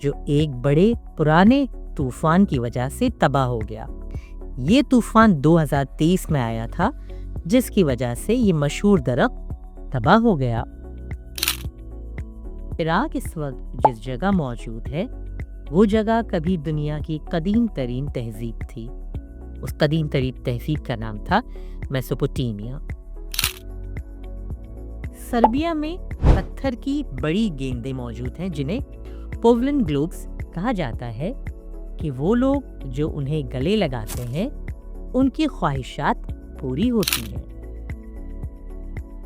جو ایک بڑے پرانے طوفان کی وجہ سے تباہ ہو گیا۔ یہ طوفان 2023 میں آیا تھا، جس کی وجہ سے یہ مشہور درخت تباہ ہو گیا۔ عراق اس وقت جس جگہ موجود ہے، وہ جگہ کبھی دنیا کی قدیم ترین تہذیب تھی۔ اس قدیم ترین تہذیب کا نام تھا میسوپوٹیمیا۔ سربیا میں پتھر کی بڑی گیندیں موجود ہیں جنہیں پوولن گلوبس کہا جاتا ہے کہ وہ لوگ جو انہیں گلے لگاتے ہیں ان کی خواہشات پوری ہوتی ہیں۔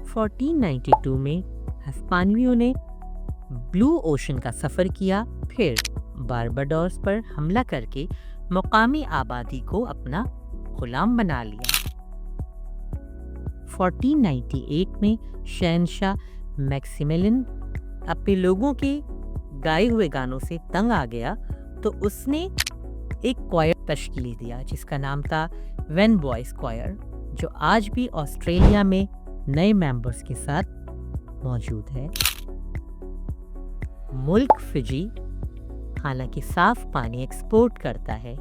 1492 میں ہسپانویوں نے بلو اوشن کا سفر کیا، پھر بارباڈوس پر حملہ کر کے مقامی آبادی کو اپنا غلام بنا لیا۔ 1498 میں شہنشاہ میکسیملین اپنے لوگوں کے گائے ہوئے گانوں سے تنگ آ گیا تو اس نے ایک کوائر تشکیل دیا جس کا نام تھا وین بوائز کوائر، جو آج بھی آسٹریلیا میں نئے ممبرز کے ساتھ موجود ہے۔ ملک فجی حالانکہ صاف پانی ایکسپورٹ کرتا ہے،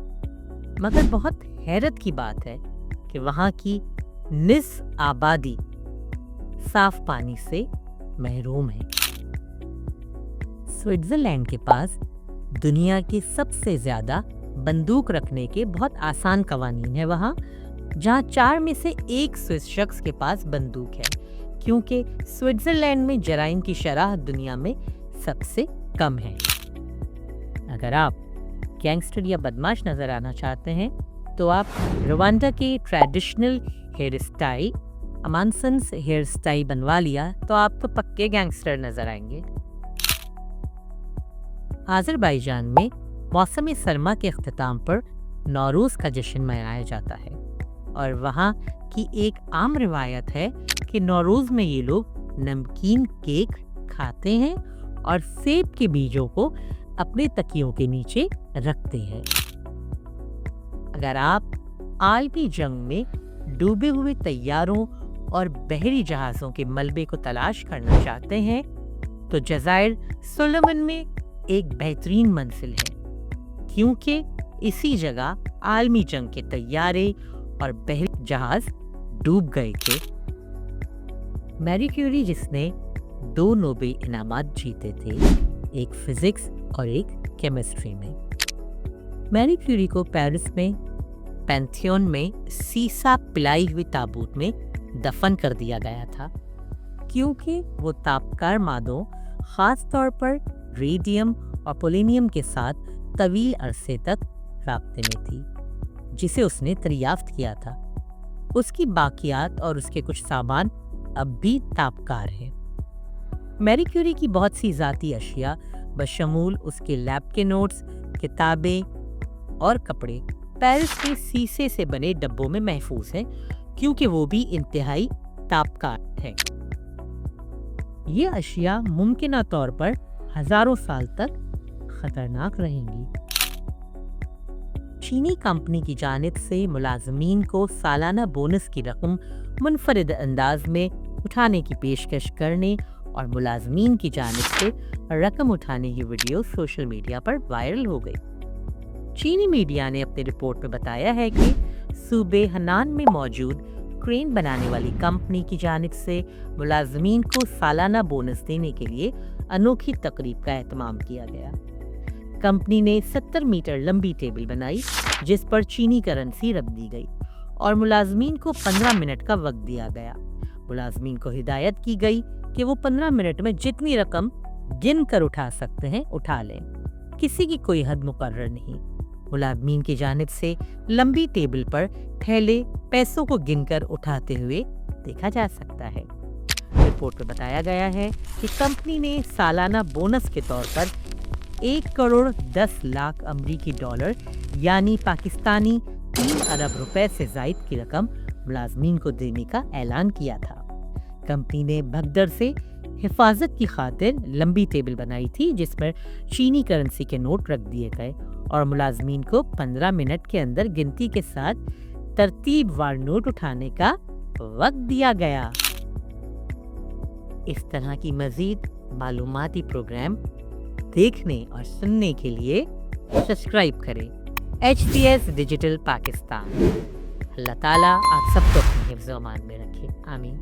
مگر بہت حیرت کی بات ہے کہ وہاں کی نصف آبادی صاف پانی سے محروم ہے۔ سوئٹزرلینڈ کے پاس دنیا کے سب سے زیادہ بندوق رکھنے کے بہت آسان قوانین ہیں وہاں، جہاں 4 میں سے 1 سوئس شخص کے پاس بندوق ہے، کیونکہ سوئٹزرلینڈ میں جرائم کی شرح دنیا میں سب سے کم ہے۔ اگر آپ گینگسٹر یا بدماش نظر آنا چاہتے ہیں تو آپ روانڈا کے ٹریڈیشنل ہیئر اسٹائل امانسنس ہیئر اسٹائل بنوا لیا تو آپ تو پکے گینگسٹر نظر آئیں گے۔ آذربائیجان میں موسم سرما کے اختتام پر نوروز کا جشن منایا جاتا ہے، اور وہاں کی ایک عام روایت ہے کہ نوروز میں یہ لوگ نمکین کیک کھاتے ہیں اور سیب کے بیجوں کو اپنے تکیوں کے نیچے رکھتے ہیں۔ اگر آپ عالمی جنگ میں ڈوبے ہوئے طیاروں اور بحری جہازوں کے ملبے کو تلاش کرنا چاہتے ہیں تو جزائر سولومن میں ایک بہترین منزل ہے، کیونکہ اسی جگہ عالمی جنگ کے طیارے اور بحری جہاز ڈوب گئے تھے۔ میری کیوری، جس نے 2 نوبل انعامات جیتے تھے، ایک فزکس اور ایک کیمسٹری میں، میری کیوری کو پیرس میں پینتھیون میں سیسا پلائی ہوئی تابوت میں دفن کر دیا گیا تھا، کیونکہ وہ تابکار مادوں خاص طور پر ریڈیم اور پولینیم کے ساتھ طویل عرصے تک رابطے میں تھی، جسے اس نے دریافت کیا تھا۔ اس کی باقیات اور اس کے کچھ سامان اب بھی تابکار ہیں۔ میری کیوری کی بہت سی ذاتی اشیاء بشمول اس کے لیب کے نوٹس، کتابیں اور کپڑے پیرس کے سیسے سے بنے ڈبوں میں محفوظ ہیں، کیونکہ وہ بھی انتہائی تابکار ہیں۔ یہ اشیاء ممکنہ طور پر ہزاروں سال تک خطرناک رہیں گی۔ چینی کمپنی کی جانب سے ملازمین کو سالانہ بونس کی رقم منفرد انداز میں اٹھانے کی پیشکش کرنے اور ملازمین کی جانب سے رقم اٹھانے کی ویڈیو سوشل میڈیا پر وائرل ہو گئی۔ چینی میڈیا نے اپنی رپورٹ میں بتایا ہے کہ صوبے ہنان میں موجود کرین بنانے والی کمپنی کی جانب سے ملازمین کو سالانہ بونس دینے کے لیے انوکھی تقریب کا اہتمام کیا گیا۔ کمپنی نے 70 میٹر لمبی ٹیبل بنائی جس پر چینی کرنسی رکھ دی گئی اور ملازمین کو 15 منٹ کا وقت دیا گیا۔ ملازمین کو ہدایت کی گئی کہ وہ 15 منٹ میں جتنی رقم گن کر اٹھا سکتے ہیں اٹھا لیں، کسی کی کوئی حد مقرر نہیں۔ ملازمین کی جانب سے لمبی ٹیبل پر تھیلے پیسوں کو گن کر اٹھاتے ہوئے دیکھا جا سکتا ہے۔ رپورٹ میں بتایا گیا ہے کہ کمپنی نے سالانہ بونس کے طور پر 1 کروڑ 10 لاکھ امریکی ڈالر یعنی پاکستانی 3 ارب روپے سے زائد کی رقم ملازمین کو دینے کا اعلان کیا تھا۔ کمپنی نے بھگدڑ سے حفاظت کی خاطر لمبی ٹیبل بنائی تھی جس پر چینی کرنسی کے نوٹ رکھ دیے گئے اور ملازمین کو 15 منٹ کے اندر گنتی کے ساتھ ترتیب وار نوٹ اٹھانے کا وقت دیا گیا۔ اس طرح کی مزید معلوماتی پروگرام دیکھنے اور سننے کے لیے سبسکرائب کریں HTS ڈیجیٹل پاکستان۔ اللہ تعالیٰ آپ سب کو اپنے حفظ و امان میں رکھے، آمین۔